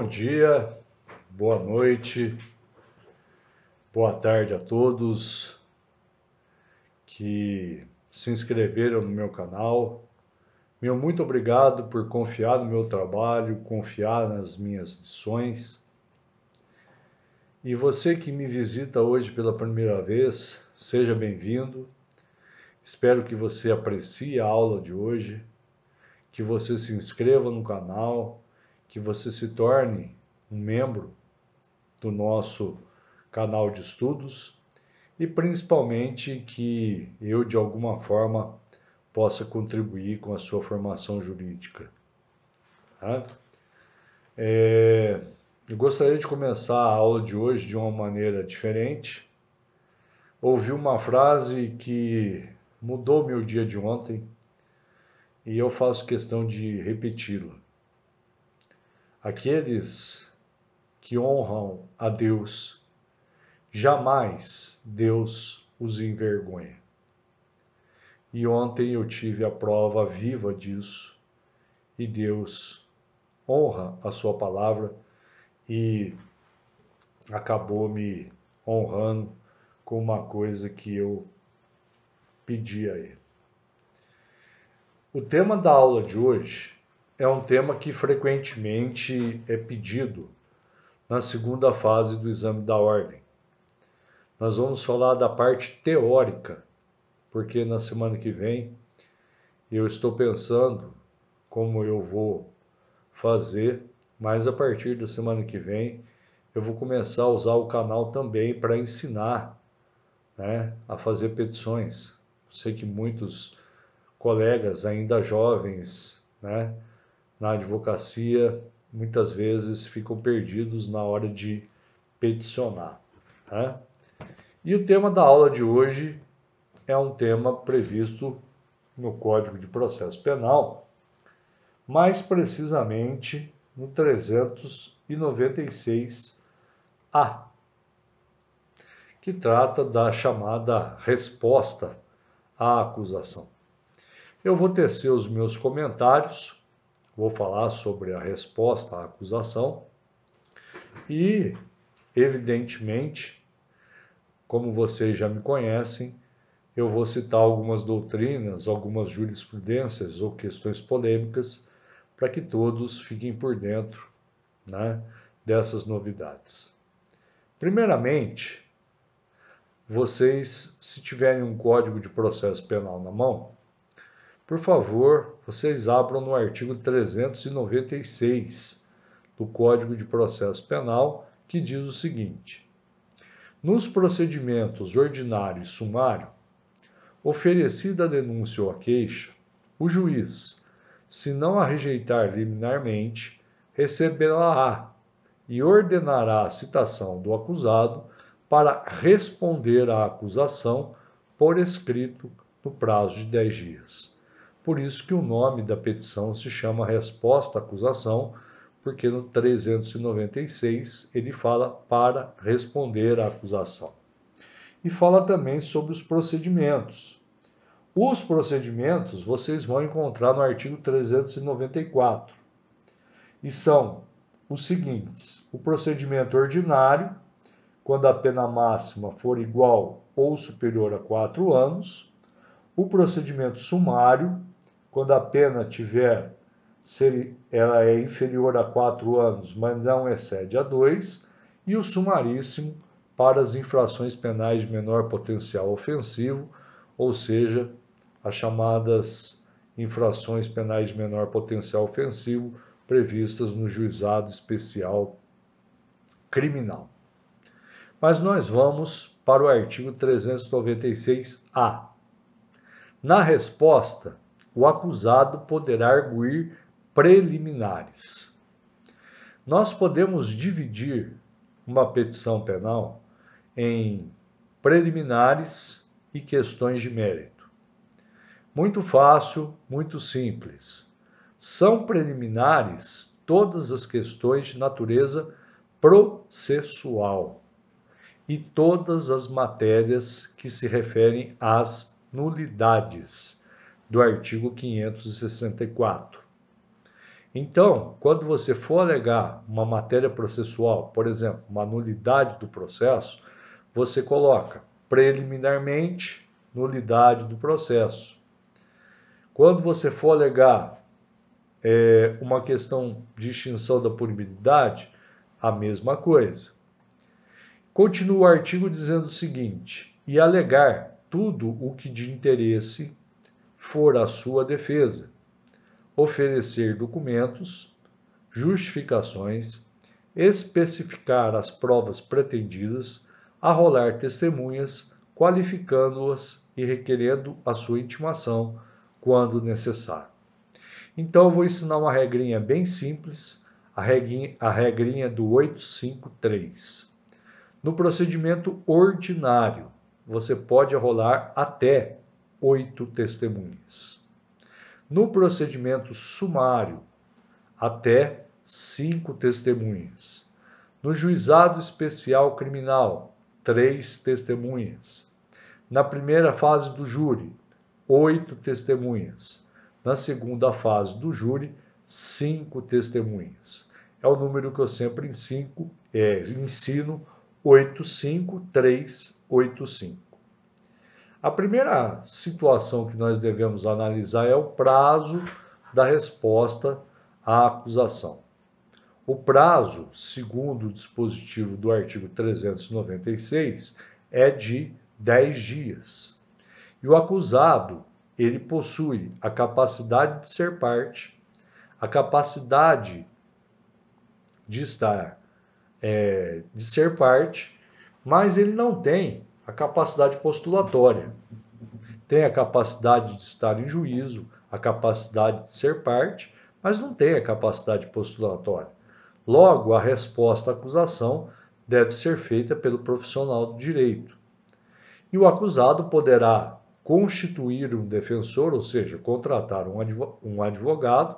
Bom dia, boa noite, boa tarde a todos que se inscreveram no meu canal. Meu muito obrigado por confiar no meu trabalho, confiar nas minhas lições. E você que me visita hoje pela primeira vez, seja bem-vindo. Espero que você aprecie a aula de hoje, que você se inscreva no canal, que você se torne um membro do nosso canal de estudos e principalmente que eu, de alguma forma, possa contribuir com a sua formação jurídica. Tá? Eu gostaria de começar a aula de hoje de uma maneira diferente. Ouvi uma frase que mudou meu dia de ontem e eu faço questão de repeti-la. Aqueles que honram a Deus, jamais Deus os envergonha. E ontem eu tive a prova viva disso, e Deus honra a sua palavra e acabou me honrando com uma coisa que eu pedi a Ele. O tema da aula de hoje é um tema que frequentemente é pedido na segunda fase do exame da ordem. Nós vamos falar da parte teórica, porque na semana que vem eu estou pensando como eu vou fazer, mas a partir da semana que vem eu vou começar a usar o canal também para ensinar, a fazer petições. Sei que muitos colegas ainda jovens, na advocacia, muitas vezes ficam perdidos na hora de peticionar. E o tema da aula de hoje é um tema previsto no Código de Processo Penal, mais precisamente no 396-A, que trata da chamada resposta à acusação. Eu vou tecer os meus comentários, vou falar sobre a resposta à acusação e, evidentemente, como vocês já me conhecem, eu vou citar algumas doutrinas, algumas jurisprudências ou questões polêmicas para que todos fiquem por dentro, dessas novidades. Primeiramente, vocês, se tiverem um Código de Processo Penal na mão, por favor, vocês abram no artigo 396 do Código de Processo Penal, que diz o seguinte: nos procedimentos ordinário e sumário, oferecida a denúncia ou a queixa, o juiz, se não a rejeitar liminarmente, receberá e ordenará a citação do acusado para responder à acusação por escrito no prazo de 10 dias. Por isso que o nome da petição se chama resposta à acusação, porque no 396 ele fala para responder à acusação. E fala também sobre os procedimentos. Os procedimentos vocês vão encontrar no artigo 394. E são os seguintes: o procedimento ordinário, quando a pena máxima for igual ou superior a 4 anos. O procedimento sumário, quando a pena ela é inferior a 4 anos, mas não excede a 2. E o sumaríssimo, para as infrações penais de menor potencial ofensivo, ou seja, as chamadas infrações penais de menor potencial ofensivo previstas no Juizado Especial Criminal. Mas nós vamos para o artigo 396-A. Na resposta, o acusado poderá arguir preliminares. Nós podemos dividir uma petição penal em preliminares e questões de mérito. Muito fácil, muito simples. São preliminares todas as questões de natureza processual e todas as matérias que se referem às nulidades do artigo 564. Então, quando você for alegar uma matéria processual, por exemplo, uma nulidade do processo, você coloca preliminarmente nulidade do processo. Quando você for alegar uma questão de extinção da punibilidade, a mesma coisa. Continua o artigo dizendo o seguinte: e alegar tudo o que de interesse for à sua defesa, oferecer documentos, justificações, especificar as provas pretendidas, arrolar testemunhas, qualificando-as e requerendo a sua intimação quando necessário. Então eu vou ensinar uma regrinha bem simples, a regrinha do 853. No procedimento ordinário, você pode arrolar até 8 testemunhas. No procedimento sumário, até 5 testemunhas. No juizado especial criminal, 3 testemunhas. Na primeira fase do júri, 8 testemunhas. Na segunda fase do júri, 5 testemunhas. É o número que eu sempre ensino, 85385. A primeira situação que nós devemos analisar é o prazo da resposta à acusação. O prazo, segundo o dispositivo do artigo 396, é de 10 dias. E o acusado, ele possui a capacidade de ser parte, a capacidade de ser parte, mas ele não tem a capacidade postulatória. Tem a capacidade de estar em juízo, a capacidade de ser parte, mas não tem a capacidade postulatória. Logo, a resposta à acusação deve ser feita pelo profissional do direito. E o acusado poderá constituir um defensor, ou seja, contratar um advogado,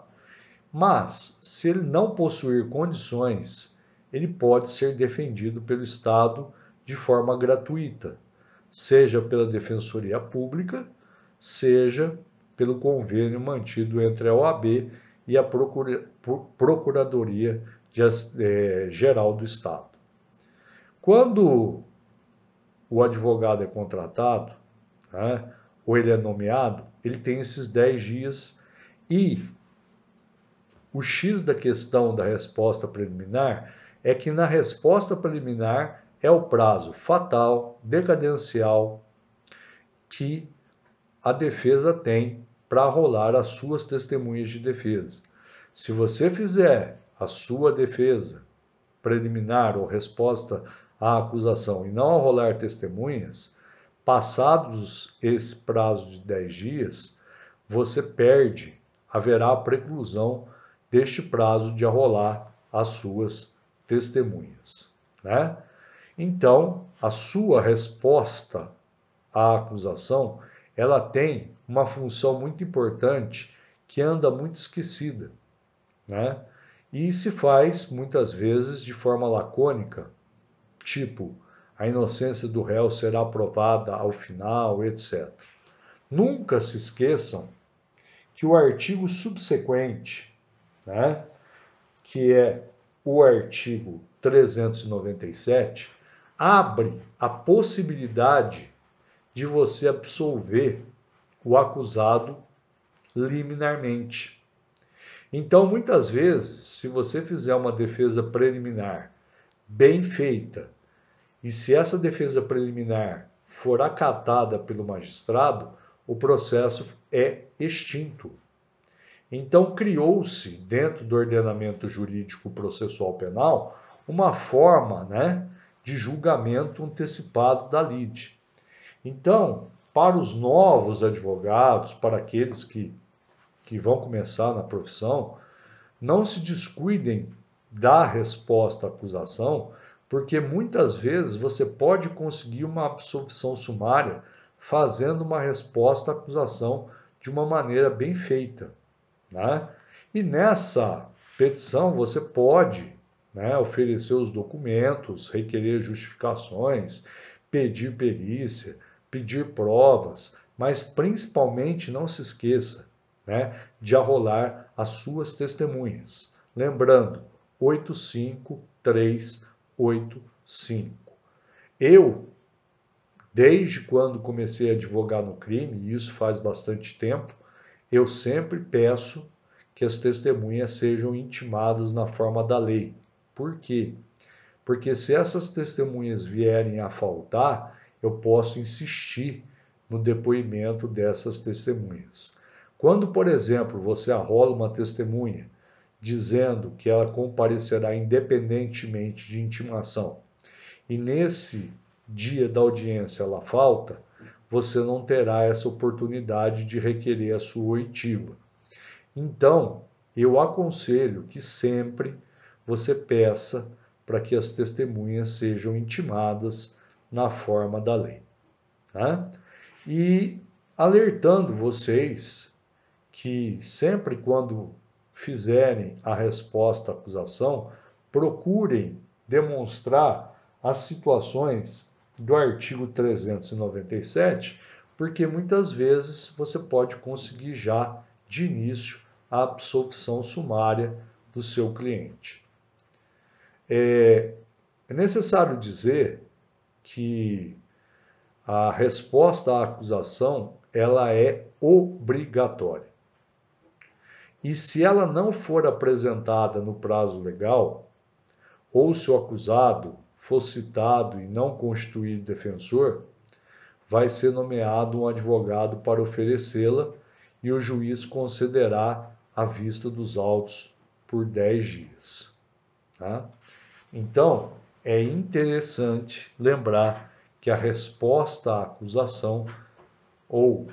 mas, se ele não possuir condições, ele pode ser defendido pelo Estado de forma gratuita, seja pela Defensoria Pública, seja pelo convênio mantido entre a OAB e a Procuradoria Geral do Estado. Quando o advogado é contratado, né, ou ele é nomeado, ele tem esses 10 dias e o X da questão da resposta preliminar é que na resposta preliminar é o prazo fatal, decadencial, que a defesa tem para arrolar as suas testemunhas de defesa. Se você fizer a sua defesa preliminar ou resposta à acusação e não arrolar testemunhas, passados esse prazo de 10 dias, você perde, haverá a preclusão deste prazo de arrolar as suas testemunhas, né? Então, a sua resposta à acusação, ela tem uma função muito importante que anda muito esquecida, né? E se faz muitas vezes de forma lacônica, tipo, a inocência do réu será provada ao final, etc. Nunca se esqueçam que o artigo subsequente, né, que é o artigo 397, abre a possibilidade de você absolver o acusado liminarmente. Então, muitas vezes, se você fizer uma defesa preliminar bem feita, e se essa defesa preliminar for acatada pelo magistrado, o processo é extinto. Então, criou-se, dentro do ordenamento jurídico processual penal, uma forma, né, de julgamento antecipado da lide. Então, para os novos advogados, para aqueles que vão começar na profissão, não se descuidem da resposta à acusação, porque muitas vezes você pode conseguir uma absolvição sumária fazendo uma resposta à acusação de uma maneira bem feita, né? E nessa petição você pode, né, oferecer os documentos, requerer justificações, pedir perícia, pedir provas, mas principalmente não se esqueça, né, de arrolar as suas testemunhas. Lembrando, 85385. Eu, desde quando comecei a advogar no crime, e isso faz bastante tempo, eu sempre peço que as testemunhas sejam intimadas na forma da lei. Por quê? Porque se essas testemunhas vierem a faltar, eu posso insistir no depoimento dessas testemunhas. Quando, por exemplo, você arrola uma testemunha dizendo que ela comparecerá independentemente de intimação, e nesse dia da audiência ela falta, você não terá essa oportunidade de requerer a sua oitiva. Então, eu aconselho que sempre você peça para que as testemunhas sejam intimadas na forma da lei. Tá? E alertando vocês que sempre quando fizerem a resposta à acusação, procurem demonstrar as situações do artigo 397, porque muitas vezes você pode conseguir já de início a absolvição sumária do seu cliente. É necessário dizer que a resposta à acusação ela é obrigatória. E se ela não for apresentada no prazo legal, ou se o acusado for citado e não constituir defensor, vai ser nomeado um advogado para oferecê-la e o juiz concederá a vista dos autos por 10 dias. Tá? Então, é interessante lembrar que a resposta à acusação ou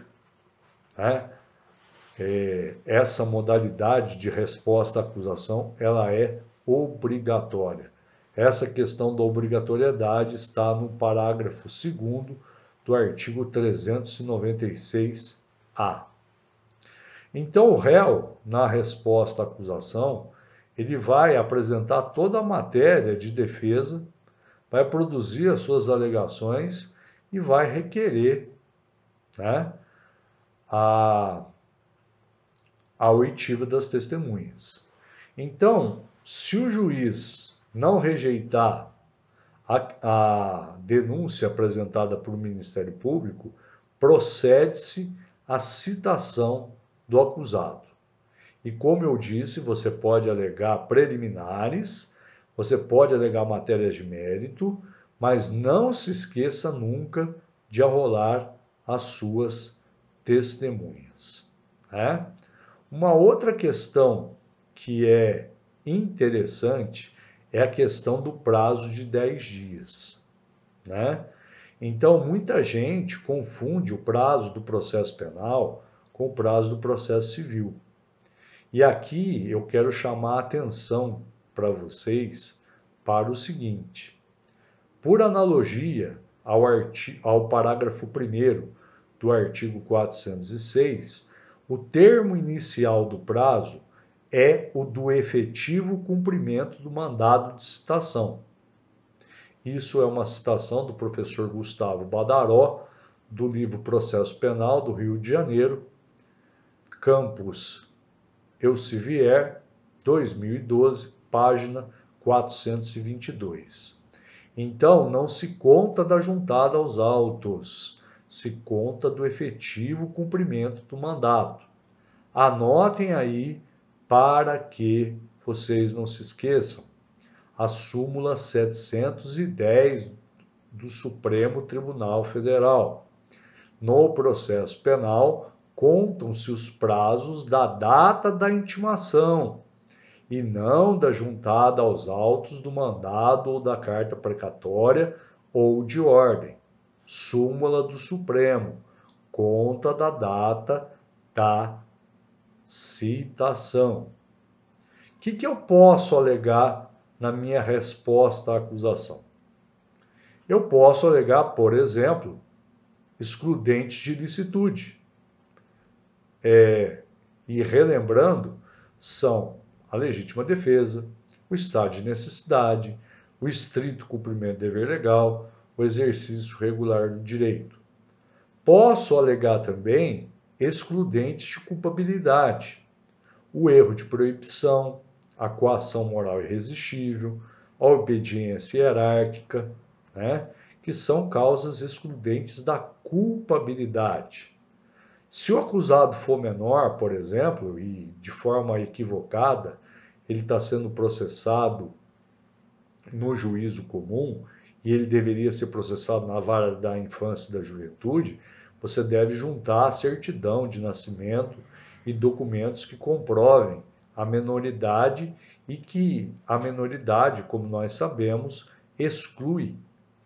essa modalidade de resposta à acusação, ela é obrigatória. Essa questão da obrigatoriedade está no parágrafo 2º do artigo 396-A. Então, o réu, na resposta à acusação, ele vai apresentar toda a matéria de defesa, vai produzir as suas alegações e vai requerer, né, a oitiva das testemunhas. Então, se o juiz não rejeitar a denúncia apresentada pelo Ministério Público, procede-se à citação do acusado. E como eu disse, você pode alegar preliminares, você pode alegar matérias de mérito, mas não se esqueça nunca de arrolar as suas testemunhas. Né? Uma outra questão que é interessante é a questão do prazo de 10 dias. Né? Então, muita gente confunde o prazo do processo penal com o prazo do processo civil. E aqui eu quero chamar a atenção para vocês para o seguinte: por analogia ao parágrafo 1º do artigo 406, o termo inicial do prazo é o do efetivo cumprimento do mandado de citação. Isso é uma citação do professor Gustavo Badaró, do livro Processo Penal do Rio de Janeiro, Campus Elsevier, 2012, página 422. Então, não se conta da juntada aos autos, se conta do efetivo cumprimento do mandato. Anotem aí para que vocês não se esqueçam. A súmula 710 do Supremo Tribunal Federal. No processo penal, contam-se os prazos da data da intimação e não da juntada aos autos do mandado ou da carta precatória ou de ordem. Súmula do Supremo, conta da data da citação. O que eu posso alegar na minha resposta à acusação? Eu posso alegar, por exemplo, excludentes de ilicitude. E relembrando, são a legítima defesa, o estado de necessidade, o estrito cumprimento do dever legal, o exercício regular do direito. Posso alegar também excludentes de culpabilidade: o erro de proibição, a coação moral irresistível, a obediência hierárquica, né? Que são causas excludentes da culpabilidade. Se o acusado for menor, por exemplo, e de forma equivocada, ele está sendo processado no juízo comum e ele deveria ser processado na vara da infância e da juventude, você deve juntar a certidão de nascimento e documentos que comprovem a menoridade e que a menoridade, como nós sabemos, exclui,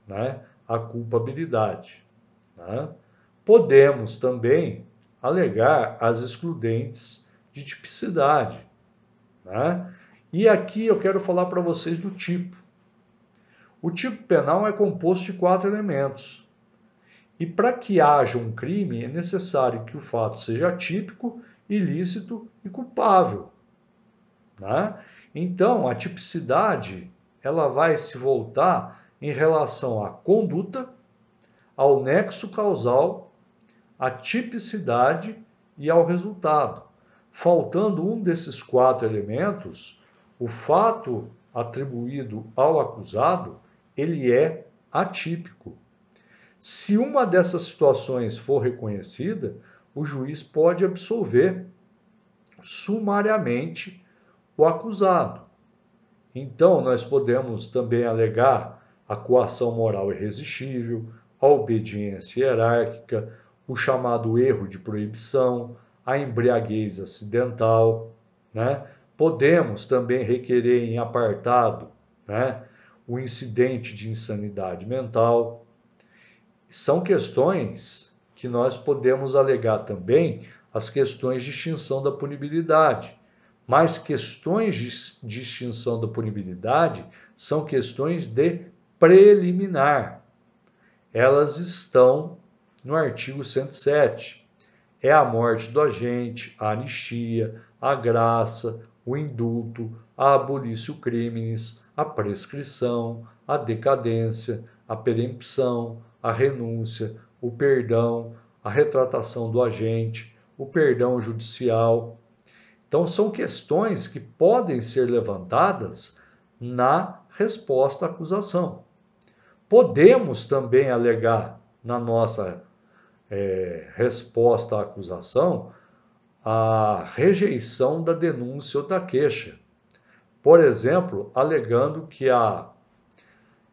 né, a culpabilidade. Né? Podemos também alegar as excludentes de tipicidade. Né? E aqui eu quero falar para vocês do tipo. O tipo penal é composto de 4 elementos. E para que haja um crime, é necessário que o fato seja atípico, ilícito e culpável. Né? Então, a tipicidade ela vai se voltar em relação à conduta, ao nexo causal, à tipicidade e ao resultado. Faltando um desses 4 elementos, o fato atribuído ao acusado, ele é atípico. Se uma dessas situações for reconhecida, o juiz pode absolver sumariamente o acusado. Então, nós podemos também alegar a coação moral irresistível, a obediência hierárquica, o chamado erro de proibição, a embriaguez acidental, né? Podemos também requerer em apartado, né, o incidente de insanidade mental. São questões que nós podemos alegar também as questões de extinção da punibilidade. Mas questões de extinção da punibilidade são questões de preliminar. Elas estão no artigo 107. É a morte do agente, a anistia, a graça, o indulto, a abolitio criminis, a prescrição, a decadência, a perempção, a renúncia, o perdão, a retratação do agente, o perdão judicial. Então, são questões que podem ser levantadas na resposta à acusação. Podemos também alegar na nossa resposta à acusação a rejeição da denúncia ou da queixa. Por exemplo, alegando que a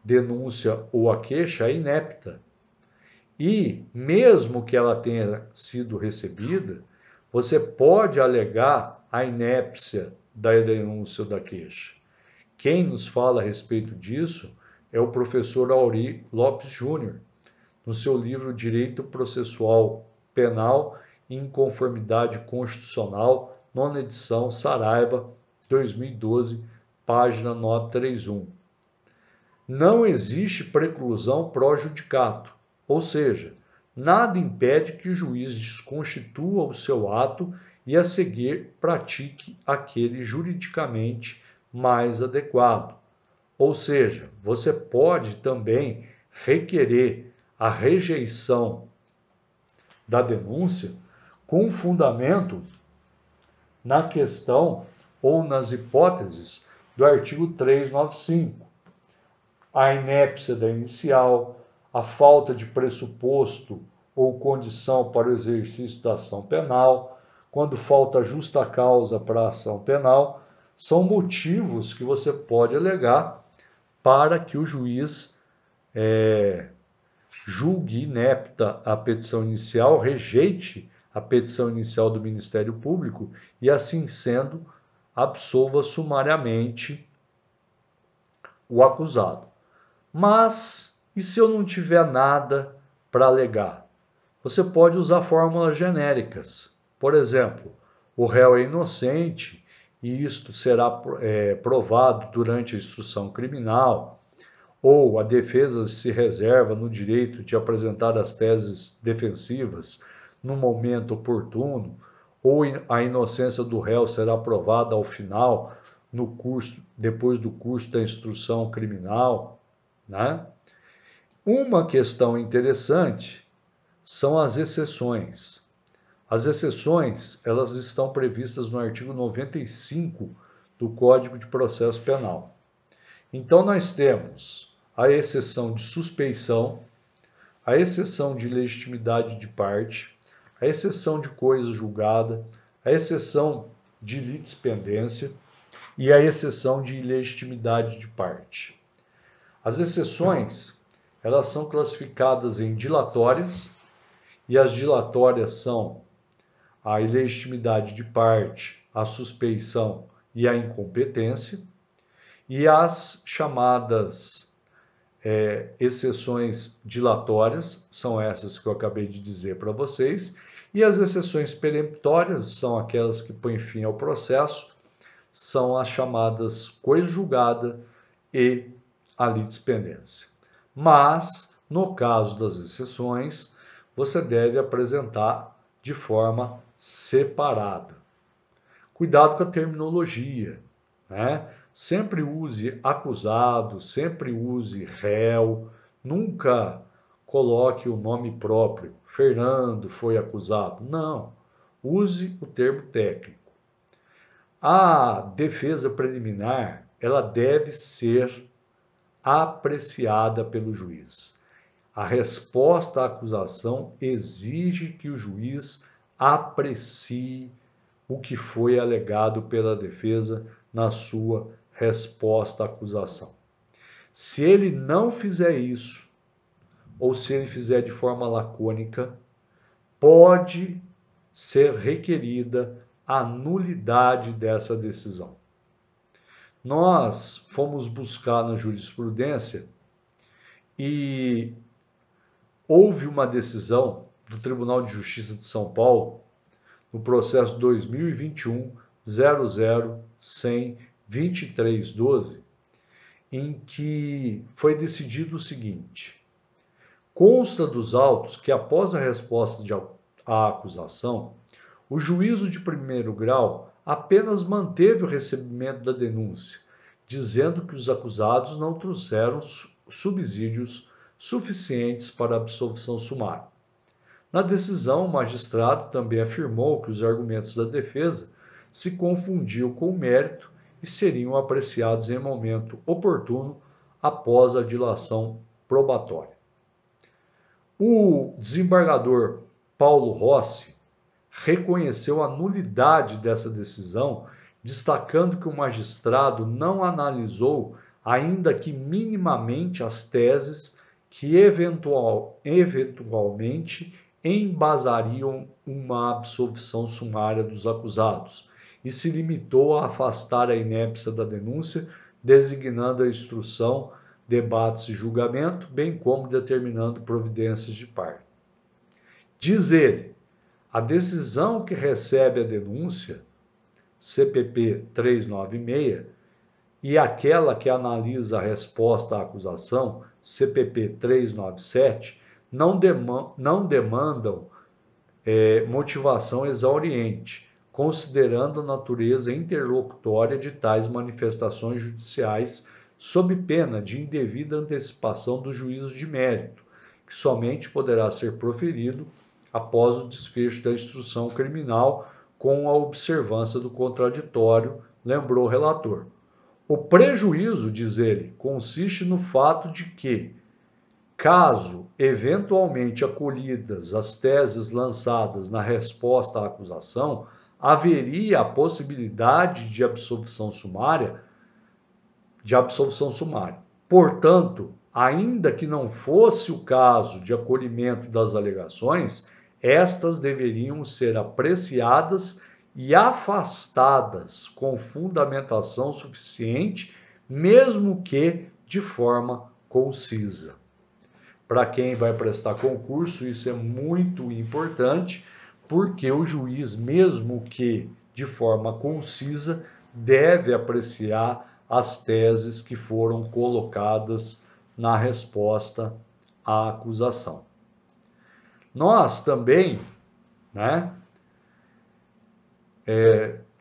denúncia ou a queixa é inepta. E, mesmo que ela tenha sido recebida, você pode alegar a inépcia da denúncia ou da queixa. Quem nos fala a respeito disso é o professor Auri Lopes Júnior, no seu livro Direito Processual Penal e Inconformidade Constitucional, 9ª edição, Saraiva, 2012, página 931. Não existe preclusão pro judicato, ou seja, nada impede que o juiz desconstitua o seu ato e a seguir pratique aquele juridicamente mais adequado. Ou seja, você pode também requerer a rejeição da denúncia com fundamento na questão ou nas hipóteses do artigo 395. A inépcia da inicial, a falta de pressuposto ou condição para o exercício da ação penal, quando falta justa causa para a ação penal, são motivos que você pode alegar para que o juiz julgue inepta a petição inicial, rejeite a petição inicial do Ministério Público e, assim sendo, absolva sumariamente o acusado. Mas, e se eu não tiver nada para alegar? Você pode usar fórmulas genéricas. Por exemplo, o réu é inocente e isto será provado durante a instrução criminal, ou a defesa se reserva no direito de apresentar as teses defensivas no momento oportuno, ou a inocência do réu será provada ao final, no curso, depois do curso da instrução criminal. Né? Uma questão interessante são as exceções. As exceções, elas estão previstas no artigo 95 do Código de Processo Penal. Então, nós temos a exceção de suspeição, a exceção de legitimidade de parte, a exceção de coisa julgada, a exceção de litispendência e a exceção de ilegitimidade de parte. As exceções, elas são classificadas em dilatórias, e as dilatórias são a ilegitimidade de parte, a suspeição e a incompetência, e as chamadas exceções dilatórias são essas que eu acabei de dizer para vocês, e as exceções peremptórias são aquelas que põem fim ao processo, são as chamadas coisa julgada e a litispendência. Mas, no caso das exceções, você deve apresentar de forma separada. Cuidado com a terminologia, né? Sempre use acusado, sempre use réu, nunca coloque o nome próprio. Fernando foi acusado. Não, use o termo técnico. A defesa preliminar, ela deve ser apreciada pelo juiz. A resposta à acusação exige que o juiz aprecie o que foi alegado pela defesa na sua resposta à acusação. Se ele não fizer isso, ou se ele fizer de forma lacônica, pode ser requerida a nulidade dessa decisão. Nós fomos buscar na jurisprudência e houve uma decisão do Tribunal de Justiça de São Paulo, no processo 2021-00-100-2312, em que foi decidido o seguinte: consta dos autos que, após a resposta à acusação, o juízo de primeiro grau apenas manteve o recebimento da denúncia, dizendo que os acusados não trouxeram subsídios suficientes para a absolvição sumária. Na decisão, o magistrado também afirmou que os argumentos da defesa se confundiam com o mérito e seriam apreciados em momento oportuno após a dilação probatória. O desembargador Paulo Rossi reconheceu a nulidade dessa decisão, destacando que o magistrado não analisou, ainda que minimamente, as teses que eventualmente embasariam uma absolvição sumária dos acusados e se limitou a afastar a inépcia da denúncia, designando a instrução, debates e julgamento, bem como determinando providências de parte. Diz ele: a decisão que recebe a denúncia, CPP 396, e aquela que analisa a resposta à acusação, CPP 397, não demandam motivação exauriente, considerando a natureza interlocutória de tais manifestações judiciais, sob pena de indevida antecipação do juízo de mérito, que somente poderá ser proferido após o desfecho da instrução criminal com a observância do contraditório, lembrou o relator. O prejuízo, diz ele, consiste no fato de que, caso eventualmente acolhidas as teses lançadas na resposta à acusação, haveria a possibilidade de absolvição sumária. Portanto, ainda que não fosse o caso de acolhimento das alegações, estas deveriam ser apreciadas e afastadas com fundamentação suficiente, mesmo que de forma concisa. Para quem vai prestar concurso, isso é muito importante, porque o juiz, mesmo que de forma concisa, deve apreciar as teses que foram colocadas na resposta à acusação. Nós também,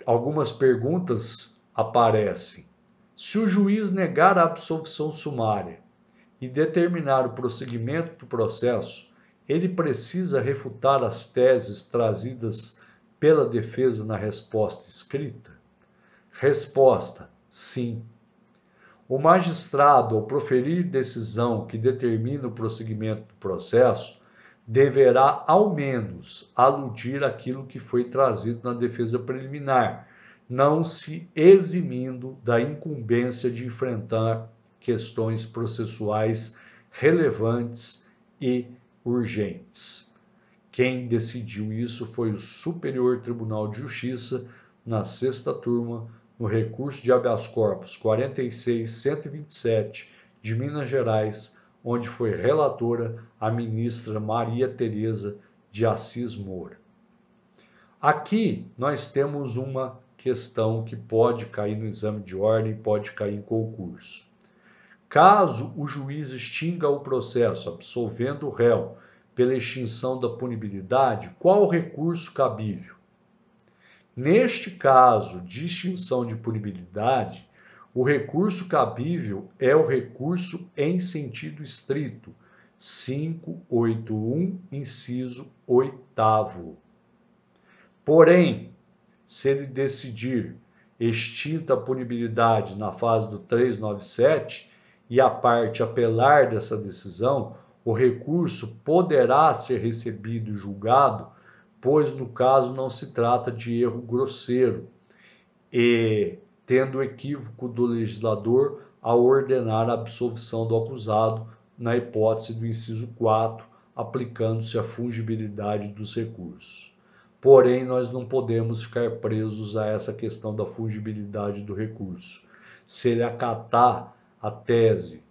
algumas perguntas aparecem. Se o juiz negar a absolvição sumária e determinar o prosseguimento do processo, ele precisa refutar as teses trazidas pela defesa na resposta escrita? Resposta: sim. O magistrado, ao proferir decisão que determina o prosseguimento do processo, deverá, ao menos, aludir àquilo que foi trazido na defesa preliminar, não se eximindo da incumbência de enfrentar questões processuais relevantes e urgentes. Quem decidiu isso foi o Superior Tribunal de Justiça, na sexta turma, no recurso de habeas corpus 46.127 de Minas Gerais, onde foi relatora a ministra Maria Tereza de Assis Moura. Aqui nós temos uma questão que pode cair no exame de ordem, pode cair em concurso. Caso o juiz extinga o processo, absolvendo o réu pela extinção da punibilidade, qual o recurso cabível? Neste caso de extinção de punibilidade, o recurso cabível é o recurso em sentido estrito, 581, inciso 8º. Porém, se ele decidir extinta a punibilidade na fase do 397 e a parte apelar dessa decisão, o recurso poderá ser recebido e julgado, pois no caso não se trata de erro grosseiro, e tendo equívoco do legislador ao ordenar a absolvição do acusado na hipótese do inciso 4, aplicando-se a fungibilidade dos recursos. Porém, nós não podemos ficar presos a essa questão da fungibilidade do recurso. Se ele acatar a tese,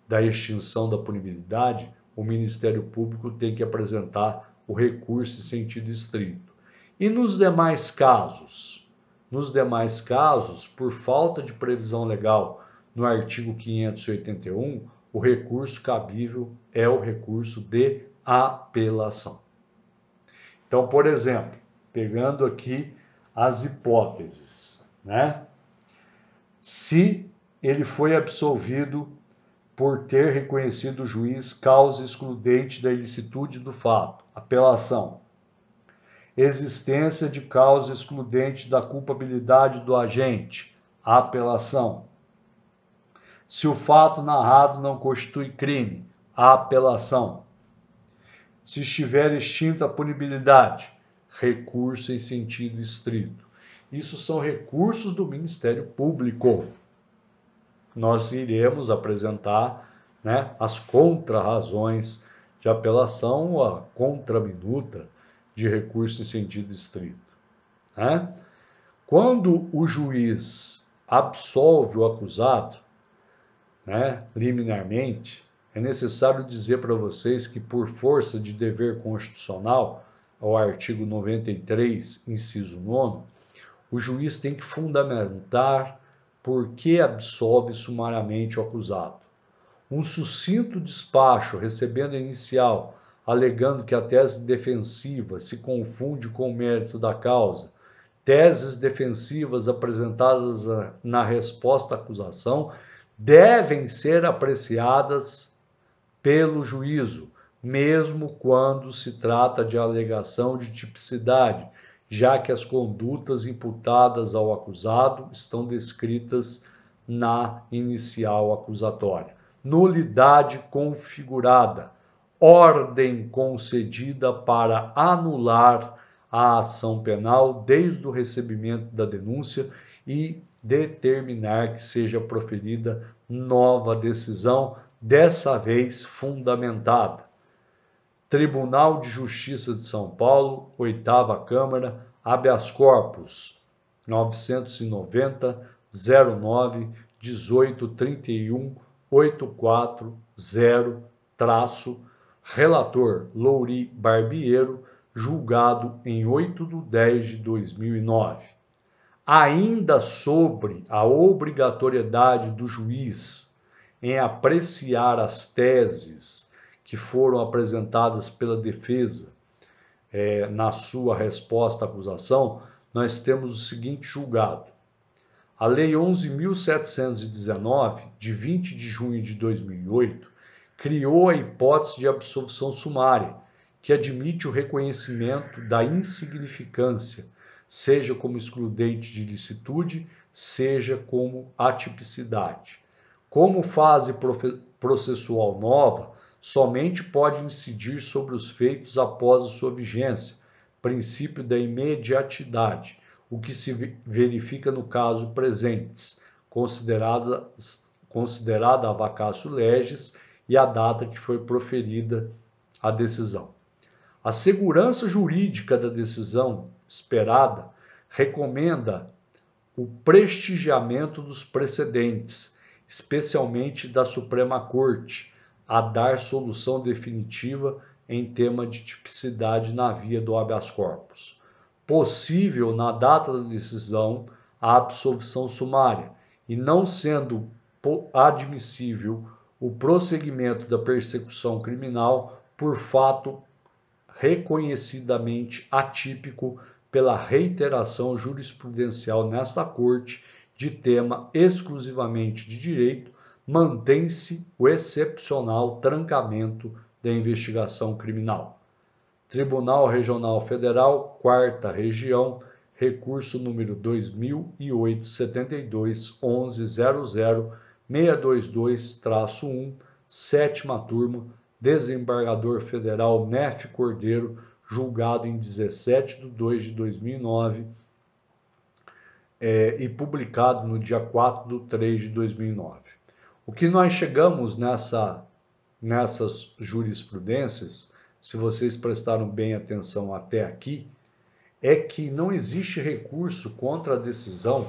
da extinção da punibilidade, o Ministério Público tem que apresentar o recurso em sentido estrito. E nos demais casos? Nos demais casos, por falta de previsão legal no artigo 581, o recurso cabível é o recurso de apelação. Então, por exemplo, pegando aqui as hipóteses, se ele foi absolvido por ter reconhecido o juiz causa excludente da ilicitude do fato, apelação. Existência de causa excludente da culpabilidade do agente, apelação. Se o fato narrado não constitui crime, apelação. Se estiver extinta a punibilidade, recurso em sentido estrito. Isso são recursos do Ministério Público. Nós iremos apresentar as contrarrazões de apelação ou a contraminuta de recurso em sentido estrito. Quando o juiz absolve o acusado, liminarmente, é necessário dizer para vocês que, por força de dever constitucional, ao artigo 93, inciso 9, o juiz tem que fundamentar por que absolve sumariamente o acusado. Um sucinto despacho recebendo a inicial, alegando que a tese defensiva se confunde com o mérito da causa, teses defensivas apresentadas na resposta à acusação devem ser apreciadas pelo juízo, mesmo quando se trata de alegação de tipicidade, já que as condutas imputadas ao acusado estão descritas na inicial acusatória. Nulidade configurada, ordem concedida para anular a ação penal desde o recebimento da denúncia e determinar que seja proferida nova decisão, dessa vez fundamentada. Tribunal de Justiça de São Paulo, 8ª Câmara, habeas corpus 990-09-1831-840, relator Louri Barbiero, julgado em 8/10/2009. Ainda sobre a obrigatoriedade do juiz em apreciar as teses que foram apresentadas pela defesa na sua resposta à acusação, nós temos o seguinte julgado. A Lei 11.719, de 20 de junho de 2008, criou a hipótese de absolvição sumária, que admite o reconhecimento da insignificância, seja como excludente de ilicitude, seja como atipicidade. Como fase processual nova, somente pode incidir sobre os feitos após a sua vigência, princípio da imediatidade, o que se verifica no caso presentes, considerada a vacatio legis e a data que foi proferida a decisão. A segurança jurídica da decisão esperada recomenda o prestigiamento dos precedentes, especialmente da Suprema Corte, a dar solução definitiva em tema de tipicidade na via do habeas corpus. Possível, na data da decisão, a absolvição sumária, e não sendo admissível o prosseguimento da persecução criminal por fato reconhecidamente atípico pela reiteração jurisprudencial nesta Corte de tema exclusivamente de direito, mantém-se o excepcional trancamento da investigação criminal. Tribunal Regional Federal, 4ª Região, recurso número 2008-72-1100-622-1, 7ª turma, desembargador federal Nefe Cordeiro, julgado em 17/2/2009 e publicado no dia 4/3/2009. O que nós chegamos nessas jurisprudências, se vocês prestaram bem atenção até aqui, é que não existe recurso contra a decisão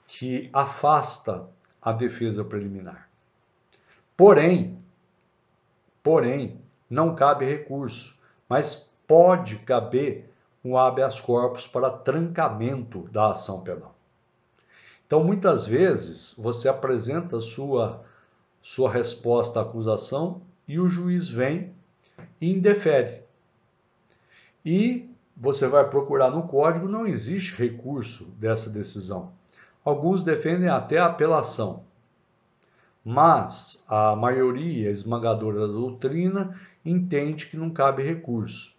que afasta a defesa preliminar. Porém, não cabe recurso, mas pode caber um habeas corpus para trancamento da ação penal. Então, muitas vezes, você apresenta sua resposta à acusação e o juiz vem e indefere. E você vai procurar no código, não existe recurso dessa decisão. Alguns defendem até a apelação, mas a maioria esmagadora da doutrina entende que não cabe recurso.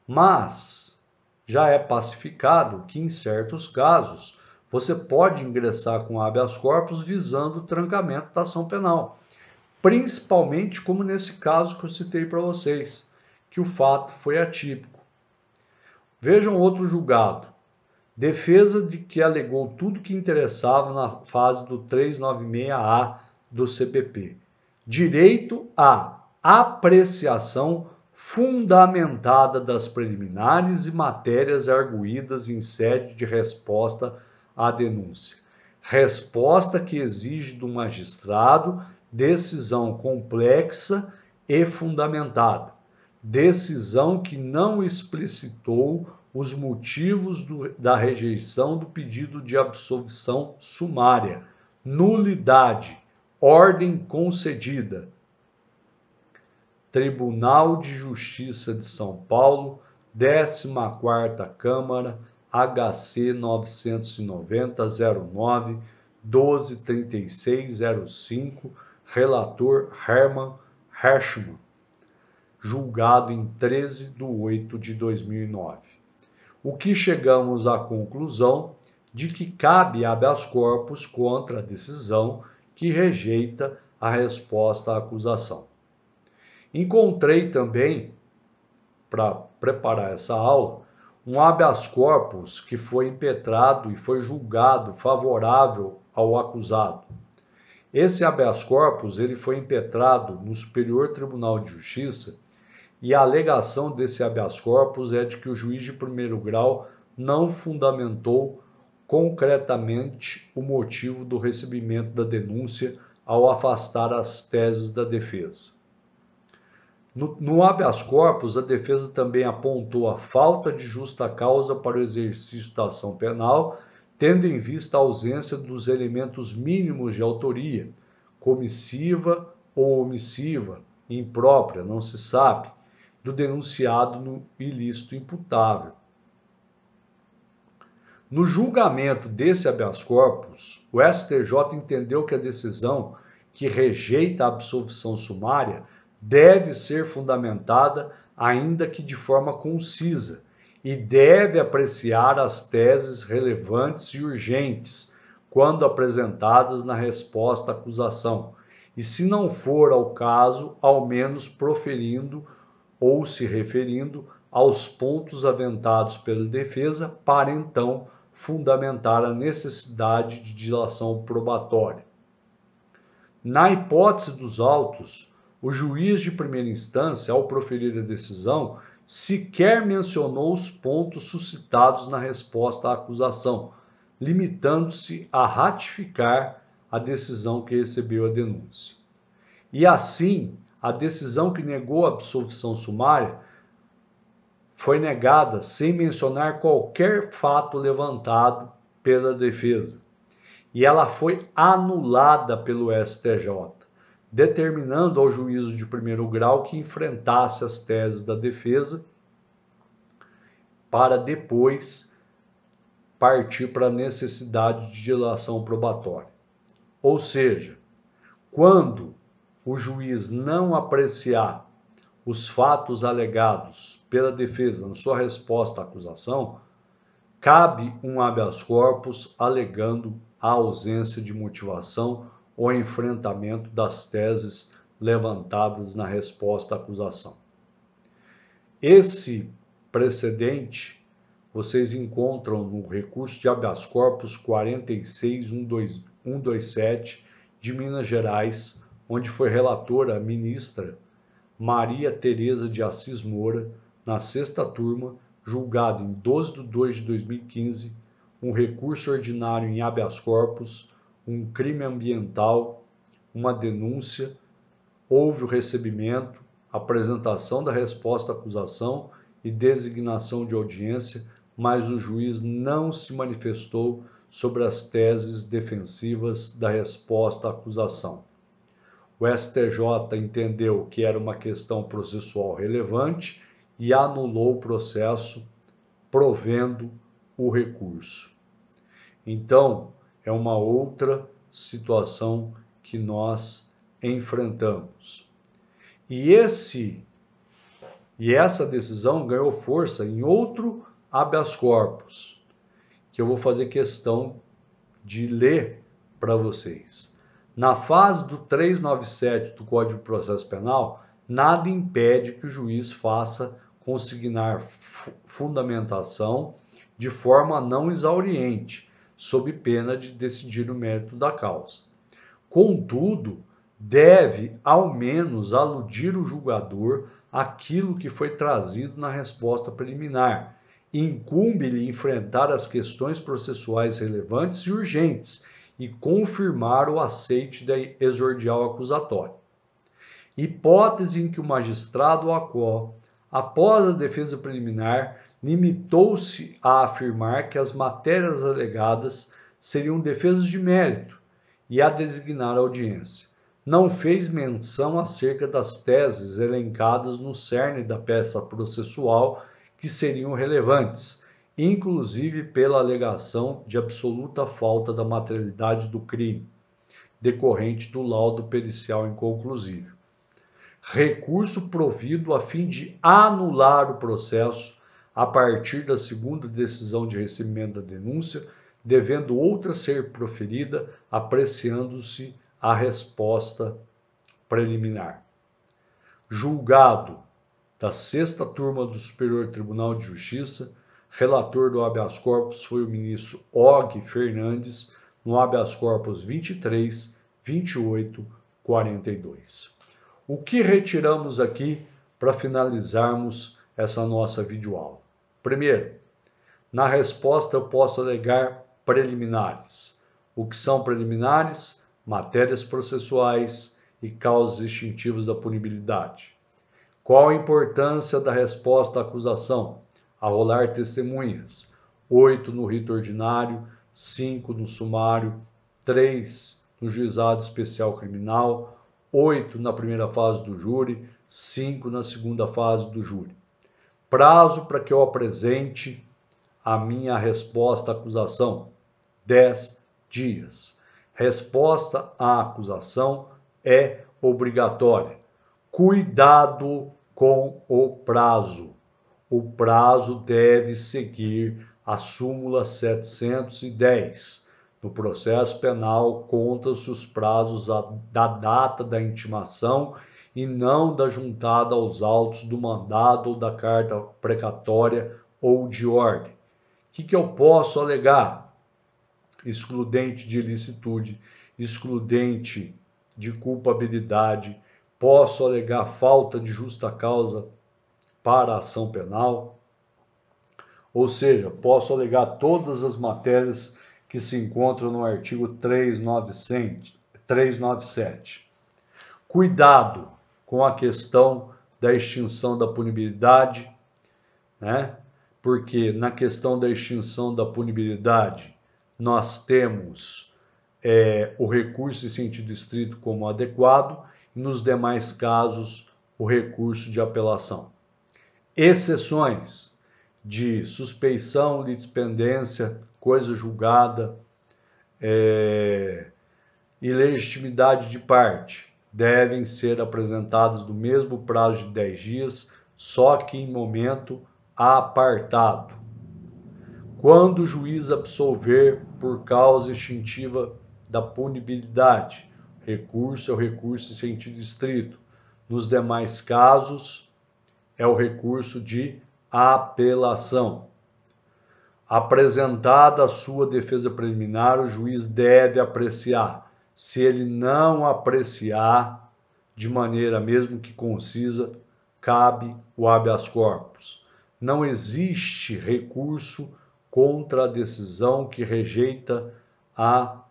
Mas já é pacificado que, em certos casos, você pode ingressar com habeas corpus visando o trancamento da ação penal. Principalmente como nesse caso que eu citei para vocês, que o fato foi atípico. Vejam outro julgado. Defesa de que alegou tudo que interessava na fase do 396A do CPP. Direito à apreciação fundamentada das preliminares e matérias arguídas em sede de resposta à denúncia. Resposta que exige do magistrado decisão complexa e fundamentada. Decisão que não explicitou os motivos da rejeição do pedido de absolvição sumária, nulidade, ordem concedida. Tribunal de Justiça de São Paulo, 14ª Câmara, HC 990-09, 123605, relator Hermann Herschmann, julgado em 13/8/2009. O que chegamos à conclusão de que cabe habeas corpus contra a decisão que rejeita a resposta à acusação. Encontrei também, para preparar essa aula, um habeas corpus que foi impetrado e foi julgado favorável ao acusado. Esse habeas corpus ele foi impetrado no Superior Tribunal de Justiça e a alegação desse habeas corpus é de que o juiz de primeiro grau não fundamentou concretamente o motivo do recebimento da denúncia ao afastar as teses da defesa. No habeas corpus, a defesa também apontou a falta de justa causa para o exercício da ação penal, tendo em vista a ausência dos elementos mínimos de autoria, comissiva ou omissiva, imprópria, não se sabe, do denunciado no ilícito imputável. No julgamento desse habeas corpus, o STJ entendeu que a decisão que rejeita a absolvição sumária deve ser fundamentada, ainda que de forma concisa, e deve apreciar as teses relevantes e urgentes quando apresentadas na resposta à acusação, e se não for ao caso, ao menos proferindo ou se referindo aos pontos aventados pela defesa para então fundamentar a necessidade de dilação probatória. Na hipótese dos autos, o juiz de primeira instância, ao proferir a decisão, sequer mencionou os pontos suscitados na resposta à acusação, limitando-se a ratificar a decisão que recebeu a denúncia. E assim, a decisão que negou a absolvição sumária foi negada sem mencionar qualquer fato levantado pela defesa. E ela foi anulada pelo STJ, determinando ao juízo de primeiro grau que enfrentasse as teses da defesa para depois partir para a necessidade de dilação probatória. Ou seja, quando o juiz não apreciar os fatos alegados pela defesa na sua resposta à acusação, cabe um habeas corpus alegando a ausência de motivação ou enfrentamento das teses levantadas na resposta à acusação. Esse precedente vocês encontram no recurso de habeas corpus 46127 de Minas Gerais, onde foi relatora a ministra Maria Tereza de Assis Moura, na 6ª turma, julgado em 12 de 2 de 2015, um recurso ordinário em habeas corpus, um crime ambiental, uma denúncia, houve o recebimento, apresentação da resposta à acusação e designação de audiência, mas o juiz não se manifestou sobre as teses defensivas da resposta à acusação. O STJ entendeu que era uma questão processual relevante e anulou o processo, provendo o recurso. Então, é uma outra situação que nós enfrentamos. E essa decisão ganhou força em outro habeas corpus, que eu vou fazer questão de ler para vocês. Na fase do 397 do Código de Processo Penal, nada impede que o juiz faça consignar fundamentação de forma não exauriente, sob pena de decidir o mérito da causa. Contudo, deve ao menos aludir o julgador àquilo que foi trazido na resposta preliminar. Incumbe-lhe enfrentar as questões processuais relevantes e urgentes e confirmar o aceite da exordial acusatória. Hipótese em que o magistrado ou a qual, após a defesa preliminar, limitou-se a afirmar que as matérias alegadas seriam defesas de mérito e a designar a audiência. Não fez menção acerca das teses elencadas no cerne da peça processual que seriam relevantes, inclusive pela alegação de absoluta falta da materialidade do crime, decorrente do laudo pericial inconclusivo. Recurso provido a fim de anular o processo a partir da segunda decisão de recebimento da denúncia, devendo outra ser proferida, apreciando-se a resposta preliminar. Julgado da 6ª turma do Superior Tribunal de Justiça, relator do habeas corpus foi o ministro Og Fernandes, no habeas corpus 23.28.42. O que retiramos aqui para finalizarmos essa nossa videoaula? Primeiro, na resposta eu posso alegar preliminares. O que são preliminares? Matérias processuais e causas extintivas da punibilidade. Qual a importância da resposta à acusação? Arrolar testemunhas. 8 no rito ordinário, 5 no sumário, 3 no juizado especial criminal, 8 na primeira fase do júri, 5 na segunda fase do júri. Prazo para que eu apresente a minha resposta à acusação: 10 dias. Resposta à acusação: é obrigatória. Cuidado com o prazo. O prazo deve seguir a súmula 710. No processo penal, contam-se os prazos da data da intimação e não da juntada aos autos do mandado ou da carta precatória ou de ordem. O que eu posso alegar? Excludente de ilicitude, excludente de culpabilidade, posso alegar falta de justa causa para a ação penal, ou seja, posso alegar todas as matérias que se encontram no artigo 397. Cuidado com a questão da extinção da punibilidade, né? Porque na questão da extinção da punibilidade, nós temos o recurso em sentido estrito como adequado e nos demais casos o recurso de apelação. Exceções de suspeição, litispendência, coisa julgada, ilegitimidade de parte, devem ser apresentadas no mesmo prazo de 10 dias, só que em momento apartado. Quando o juiz absolver por causa extintiva da punibilidade, recurso é o recurso em sentido estrito. Nos demais casos, é o recurso de apelação. Apresentada a sua defesa preliminar, o juiz deve apreciar. Se ele não apreciar de maneira mesmo que concisa, cabe o habeas corpus. Não existe recurso contra a decisão que rejeita a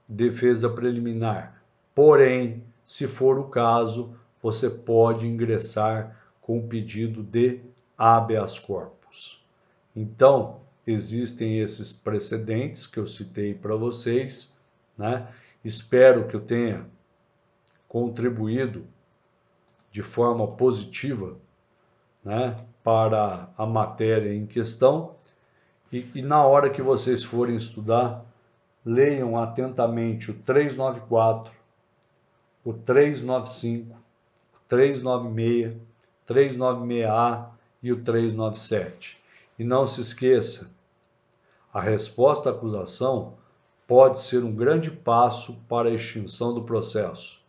defesa preliminar. Porém, se for o caso, você pode ingressar com o pedido de habeas corpus. Então, existem esses precedentes que eu citei para vocês, né? Espero que eu tenha contribuído de forma positiva, né, para a matéria em questão. E na hora que vocês forem estudar, leiam atentamente o 394, o 395, o 396, 396A e o 397. E não se esqueça, a resposta à acusação pode ser um grande passo para a extinção do processo,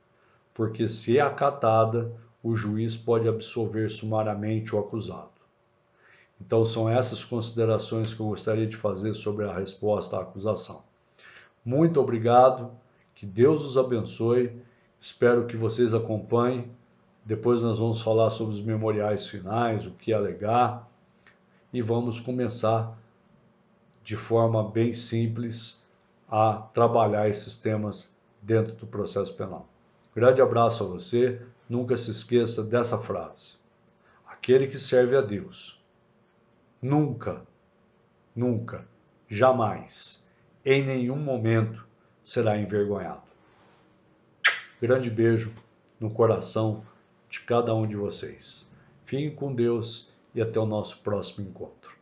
porque se é acatada, o juiz pode absolver sumariamente o acusado. Então são essas considerações que eu gostaria de fazer sobre a resposta à acusação. Muito obrigado, que Deus os abençoe, espero que vocês acompanhem. Depois nós vamos falar sobre os memoriais finais, o que alegar, e vamos começar de forma bem simples a trabalhar esses temas dentro do processo penal. Grande abraço a você, nunca se esqueça dessa frase: aquele que serve a Deus nunca, jamais, em nenhum momento será envergonhado. Grande beijo no coração de cada um de vocês. Fiquem com Deus e até o nosso próximo encontro.